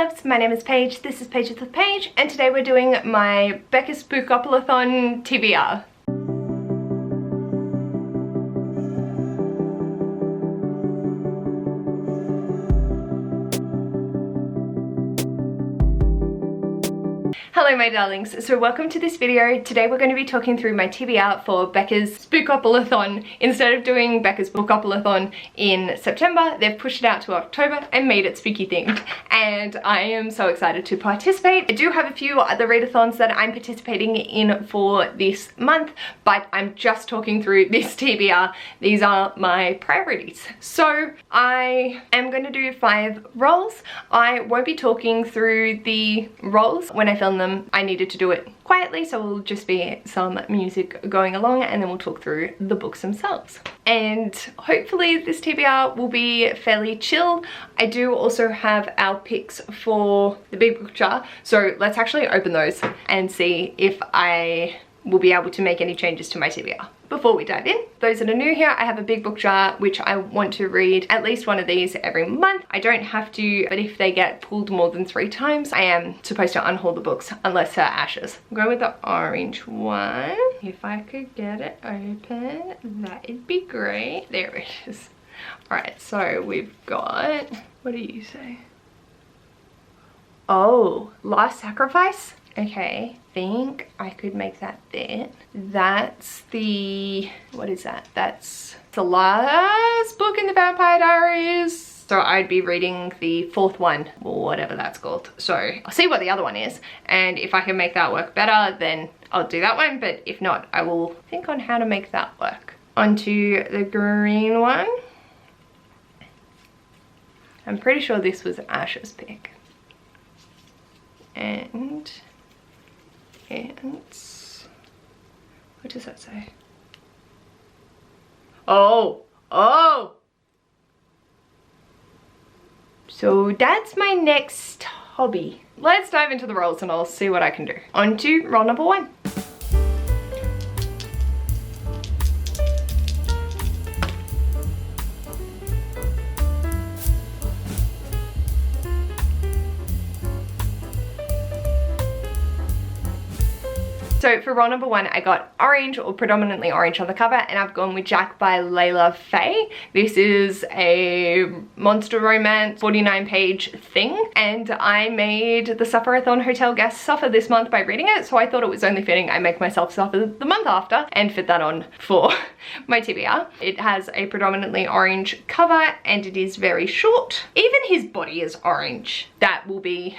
loves, my name is Paige, this is Paige with the Page, and today we're doing my Becca's Spookopoly TBR. Hello my darlings, so welcome to this video. Today we're going to be talking through my TBR for Becca's Spookopoly. Instead of doing Becca's Bookopoly in September, they've pushed it out to October and made it spooky themed, and I am so excited to participate. I do have a few other readathons that I'm participating in for this month, but I'm just talking through this TBR. These are my priorities. So I am going to do 5 rolls. I won't be talking through the rolls when I film them. I needed to do it quietly, so it'll just be some music going along and then we'll talk through the books themselves. And hopefully this TBR will be fairly chill. I do also have our picks for the big book jar, so let's actually open those and see if I will be able to make any changes to my TBR. Before we dive in, those that are new here, I have a big book jar which I want to read at least one of these every month. I don't have to, but if they get pulled more than 3 times, I am supposed to unhaul the books unless they're ashes. I'm going with the orange one. If I could get it open, that'd be great. There it is. Alright, so we've got, what do you say? Oh, Last Sacrifice? Okay, think I could make that fit. That's the, what is that? That's the last book in the Vampire Diaries. So I'd be reading the 4th one, or whatever that's called. So I'll see what the other one is, and if I can make that work better, then I'll do that one, but if not, I will think on how to make that work. Onto the green one. I'm pretty sure this was Ash's pick. And what does that say? Oh! So that's my next hobby. Let's dive into the rolls and I'll see what I can do. On to roll number 1. So for roll number 1, I got orange, or predominantly orange on the cover, and I've gone with Jack by Layla Faye. This is a monster romance 49-page thing, and I made the Suffer-a-thon hotel guest suffer this month by reading it, so I thought it was only fitting I make myself suffer the month after and fit that on for my TBR. It has a predominantly orange cover and it is very short. Even his body is orange. That will be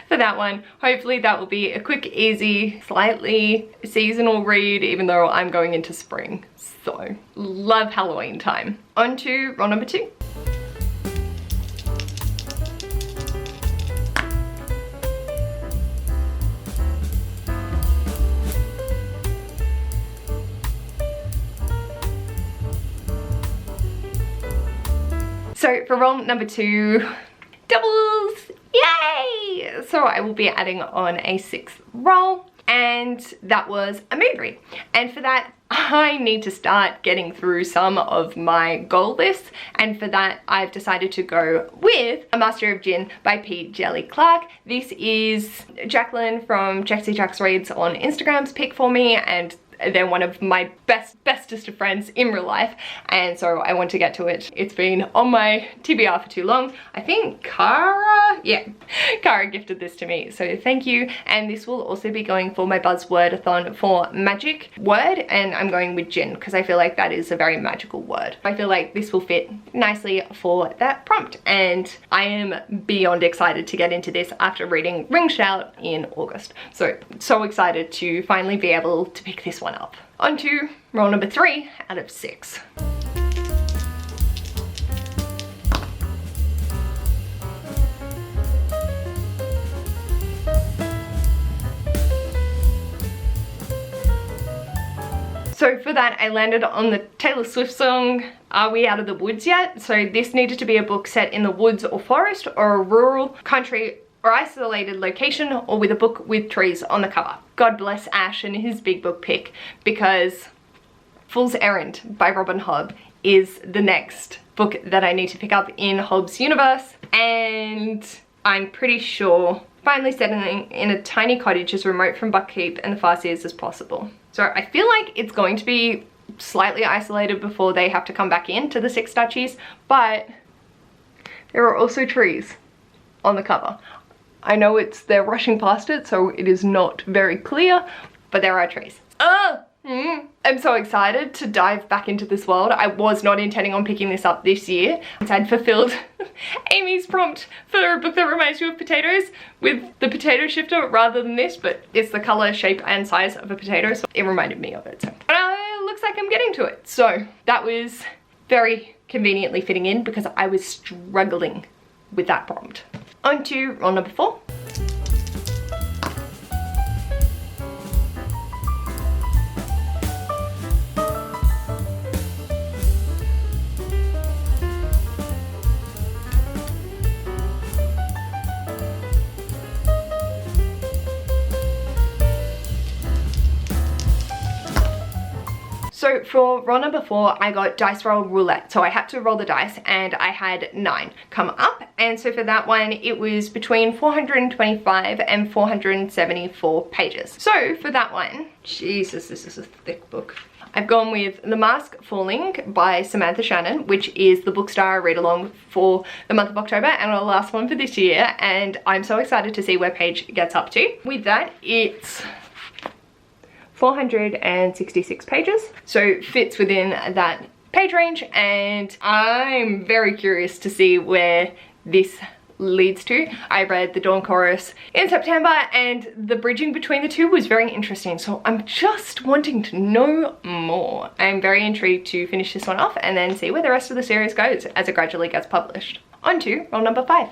for that one. Hopefully that will be a quick, easy, slightly seasonal read, even though I'm going into spring. So, love Halloween time. On to roll number 2. So for roll number 2, doubles! Yay! So I will be adding on a 6th roll, and that was a mood read. And for that, I need to start getting through some of my goal lists, and for that I've decided to go with A Master of Gin by Pete Jelly Clark. This is Jacqueline from Jaxie Jax Reads on Instagram's pick for me, and they're one of my bestest of friends in real life, and so I want to get to it. It's been on my TBR for too long. I think Cara gifted this to me, so thank you. And this will also be going for my Buzzwordathon for magic word, and I'm going with gin because I feel like that is a very magical word. I feel like this will fit nicely for that prompt, and I am beyond excited to get into this after reading Ring Shout in August. So excited to finally be able to pick this one up. On to roll number 3 out of 6. So for that, I landed on the Taylor Swift song, Are We Out of the Woods Yet? So this needed to be a book set in the woods or forest, or a rural, country, or isolated location, or with a book with trees on the cover. God bless Ash and his big book pick, because Fool's Errand by Robin Hobb is the next book that I need to pick up in Hobb's universe, and I'm pretty sure, finally settling in a tiny cottage as remote from Buckkeep and the Farseers as possible. So I feel like it's going to be slightly isolated before they have to come back into the Six Duchies, but there are also trees on the cover. I know they're rushing past it, so it is not very clear, but there are trees. I'm so excited to dive back into this world. I was not intending on picking this up this year. I'd fulfilled Amy's prompt for a book that reminds you of potatoes with the potato shifter rather than this, but it's the color, shape, and size of a potato, so it reminded me of it. So it looks like I'm getting to it. So that was very conveniently fitting in because I was struggling with that prompt. On to roll number 4. So for roll number 4, I got dice roll roulette. So I had to roll the dice and I had 9 come up. And so for that one, it was between 425 and 474 pages. So for that one, Jesus, this is a thick book. I've gone with The Mask Falling by Samantha Shannon, which is the BookStara read-along for the month of October and our last one for this year. And I'm so excited to see where Paige gets up to. With that, it's 466 pages, so fits within that page range, and I'm very curious to see where this leads to. I read The Dawn Chorus in September and the bridging between the two was very interesting, so I'm just wanting to know more. I'm very intrigued to finish this one off and then see where the rest of the series goes as it gradually gets published. On to roll number 5.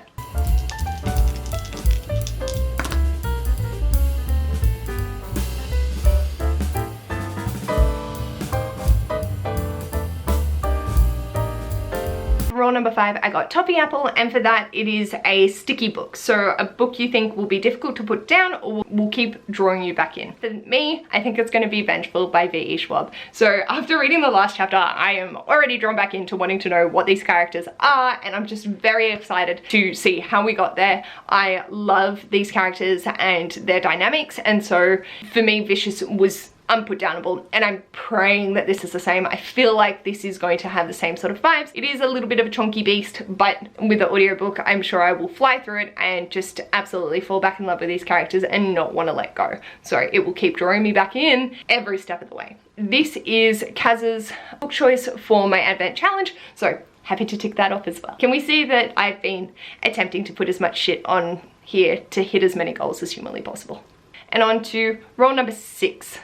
Roll number 5, I got Toffee Apple, and for that it is a sticky book. So a book you think will be difficult to put down or will keep drawing you back in. For me, I think it's going to be Vengeful by V.E. Schwab. So after reading the last chapter, I am already drawn back into wanting to know what these characters are, and I'm just very excited to see how we got there. I love these characters and their dynamics, and so for me, Vicious was unputdownable, and I'm praying that this is the same. I feel like this is going to have the same sort of vibes. It is a little bit of a chonky beast, but with the audiobook, I'm sure I will fly through it and just absolutely fall back in love with these characters and not want to let go. So it will keep drawing me back in every step of the way. This is Kaz's book choice for my Advent Challenge, so happy to tick that off as well. Can we see that I've been attempting to put as much shit on here to hit as many goals as humanly possible. And on to roll number 6.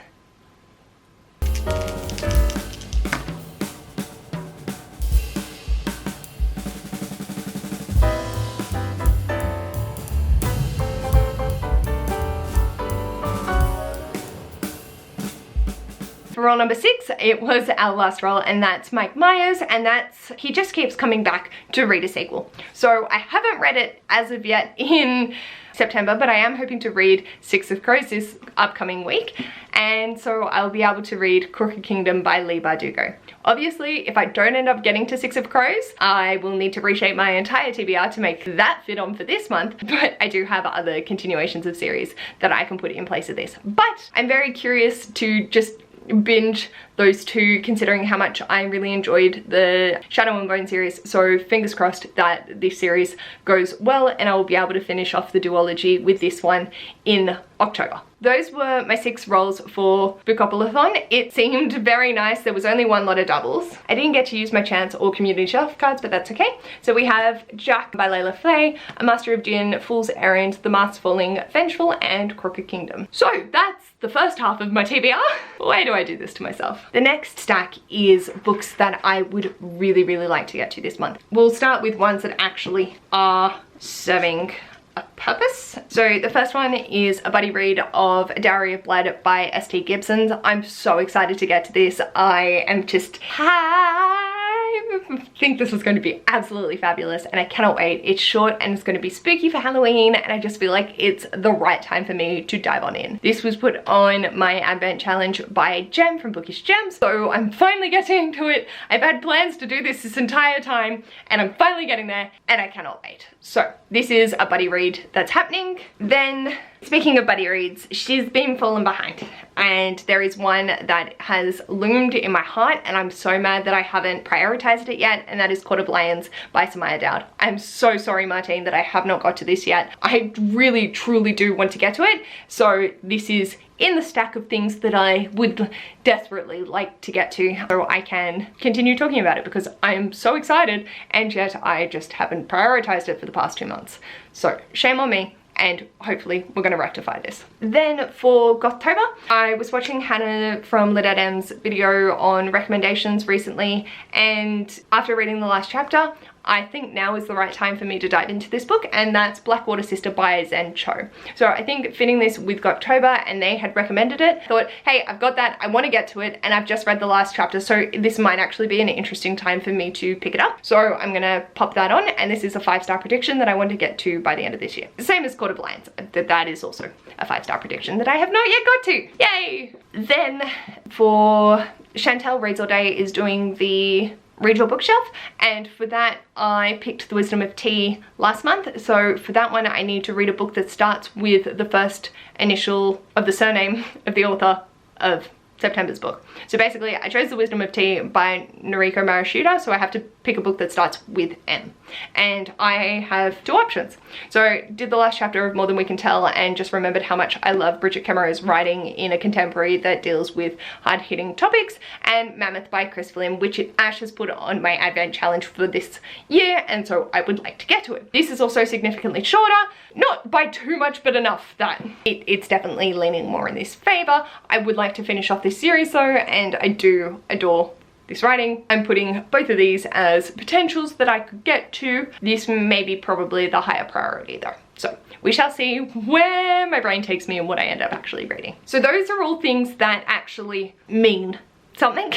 For roll number 6, it was our last roll, and that's Mike Myers, and he just keeps coming back to read a sequel. So I haven't read it as of yet in September, but I am hoping to read Six of Crows this upcoming week, and so I'll be able to read Crooked Kingdom by Leigh Bardugo. Obviously, if I don't end up getting to Six of Crows, I will need to reshape my entire TBR to make that fit on for this month, but I do have other continuations of series that I can put in place of this. But I'm very curious to just binge those two, considering how much I really enjoyed the Shadow and Bone series, so fingers crossed that this series goes well and I will be able to finish off the duology with this one in October. Those were my 6 rolls for Spookopoly. It seemed very nice. There was only one lot of doubles. I didn't get to use my chance or community shelf cards, but that's okay. So we have Jack by Layla Flay, A Master of Gin, Fool's Errand, The Mask Falling, Vengeful, and Crooked Kingdom. So that's the first half of my TBR. Why do I do this to myself? The next stack is books that I would really, really like to get to this month. We'll start with ones that actually are serving a purpose. So the first one is a buddy read of A Dowry of Blood by S.T. Gibson. I'm so excited to get to this. I am just hyped. I think this is going to be absolutely fabulous and I cannot wait. It's short and it's going to be spooky for Halloween, and I just feel like it's the right time for me to dive on in. This was put on my Advent challenge by Jem from Bookish Gems, so I'm finally getting to it. I've had plans to do this entire time and I'm finally getting there and I cannot wait. So this is a buddy read that's happening. Then, speaking of buddy reads, she's been falling behind, and there is one that has loomed in my heart and I'm so mad that I haven't prioritized it yet, and that is Court of Lions by Samaya Dowd. I'm so sorry, Martine, that I have not got to this yet. I really truly do want to get to it, so this is in the stack of things that I would desperately like to get to so I can continue talking about it, because I am so excited and yet I just haven't prioritized it for the past 2 months. So shame on me, and hopefully we're gonna rectify this. Then for Gothtober, I was watching Hannah from Readathons' video on recommendations recently, and after reading the last chapter, I think now is the right time for me to dive into this book, and that's Blackwater Sister by Zen Cho. So I think fitting this with Gothtober, and they had recommended it, thought, hey, I've got that, I want to get to it, and I've just read the last chapter, so this might actually be an interesting time for me to pick it up. So I'm gonna pop that on, and this is a 5-star prediction that I want to get to by the end of this year. Same as Court of Lions, that is also a 5-star prediction that I have not yet got to. Yay! Then for Chantel Reads All Day is doing the Read Your Bookshelf, and for that I picked The Wisdom of Tea last month. So for that one I need to read a book that starts with the first initial of the surname of the author of September's book. So basically I chose The Wisdom of Tea by Noriko Marashuda, so I have to pick a book that starts with M, and I have 2 options. So did the last chapter of More Than We Can Tell and just remembered how much I love Bridget Kemero's writing in a contemporary that deals with hard-hitting topics, and Mammoth by Chris Flynn, which Ash has put on my Advent challenge for this year, and so I would like to get to it. This is also significantly shorter, not by too much but enough that it's definitely leaning more in this favor. I would like to finish off this series though, and I do adore this writing. I'm putting both of these as potentials that I could get to. This may be probably the higher priority though. So we shall see where my brain takes me and what I end up actually reading. So those are all things that actually mean something.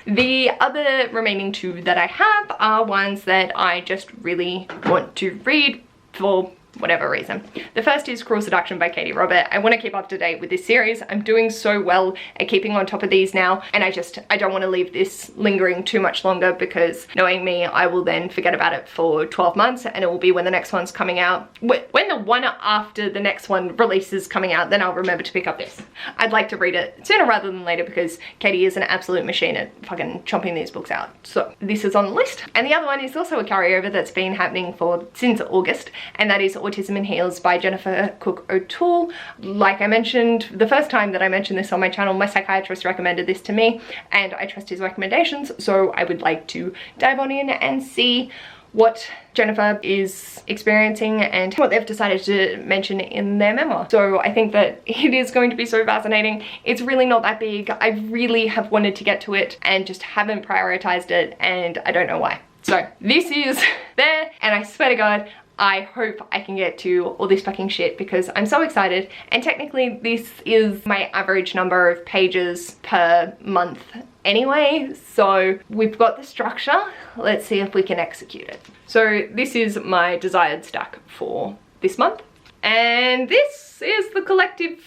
The other remaining 2 that I have are ones that I just really want to read for whatever reason. The first is Cruel Seduction by Katie Robert. I want to keep up to date with this series. I'm doing so well at keeping on top of these now, and I don't want to leave this lingering too much longer, because knowing me, I will then forget about it for 12 months and it will be when the next one's coming out. When the one after the next one releases coming out, then I'll remember to pick up this. I'd like to read it sooner rather than later, because Katie is an absolute machine at fucking chomping these books out. So this is on the list. And the other one is also a carryover that's been happening since August, and that is Autism in Heels by Jennifer Cook O'Toole. Like I mentioned, the first time that I mentioned this on my channel, my psychiatrist recommended this to me, and I trust his recommendations, so I would like to dive on in and see what Jennifer is experiencing and what they've decided to mention in their memoir. So I think that it is going to be so fascinating. It's really not that big. I really have wanted to get to it and just haven't prioritized it, and I don't know why. So this is there, and I swear to God, I hope I can get to all this fucking shit, because I'm so excited. And technically this is my average number of pages per month anyway, so we've got the structure. Let's see if we can execute it. So this is my desired stack for this month, and this is the collective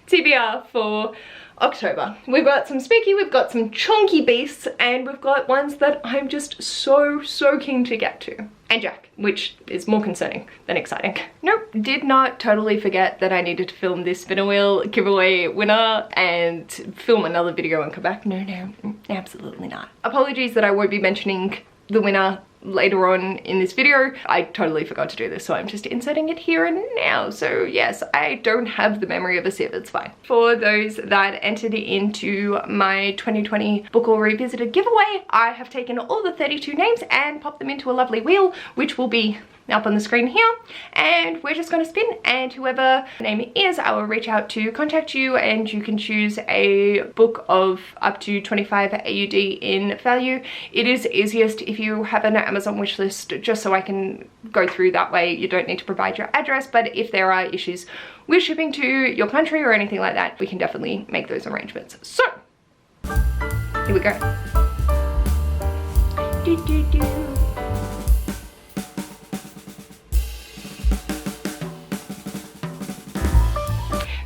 TBR for October. We've got some spooky, we've got some chunky beasts, and we've got ones that I'm just so keen to get to. And Jack, which is more concerning than exciting. Nope, did not totally forget that I needed to film this spinner wheel giveaway winner and film another video and come back. No, absolutely not. Apologies that I won't be mentioning the winner later on in this video. I totally forgot to do this, so I'm just inserting it here and now. So yes, I don't have the memory of a sieve, it's fine. For those that entered into my 2020 Book All Revisited giveaway, I have taken all the 32 names and popped them into a lovely wheel, which will be up on the screen here, and we're just going to spin, and whoever the name is, I will reach out to contact you, and you can choose a book of up to 25 AUD in value. It is easiest if you have an Amazon wishlist, just so I can go through that way. You don't need to provide your address, but if there are issues with shipping to your country or anything like that, we can definitely make those arrangements. So here we go.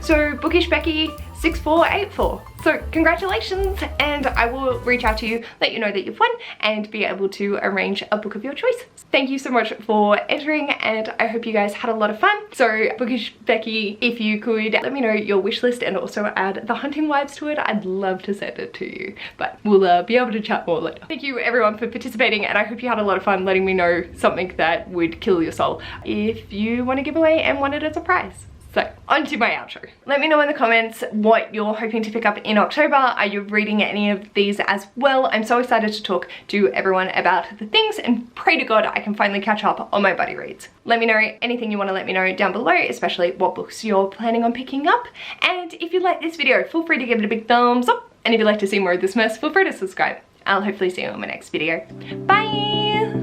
So Bookish Becky 6484. So congratulations, and I will reach out to you, let you know that you've won, and be able to arrange a book of your choice. Thank you so much for entering, and I hope you guys had a lot of fun. So Bookish Becky, if you could let me know your wish list and also add The Hunting Wives to it, I'd love to send it to you, but we'll be able to chat more later. Thank you everyone for participating, and I hope you had a lot of fun letting me know something that would kill your soul if you want to give away and want it as a prize. So, on to my outro. Let me know in the comments what you're hoping to pick up in October. Are you reading any of these as well? I'm so excited to talk to everyone about the things, and pray to God I can finally catch up on my buddy reads. Let me know anything you want to let me know down below, especially what books you're planning on picking up. And if you like this video, feel free to give it a big thumbs up. And if you'd like to see more of this mess, feel free to subscribe. I'll hopefully see you in my next video. Bye!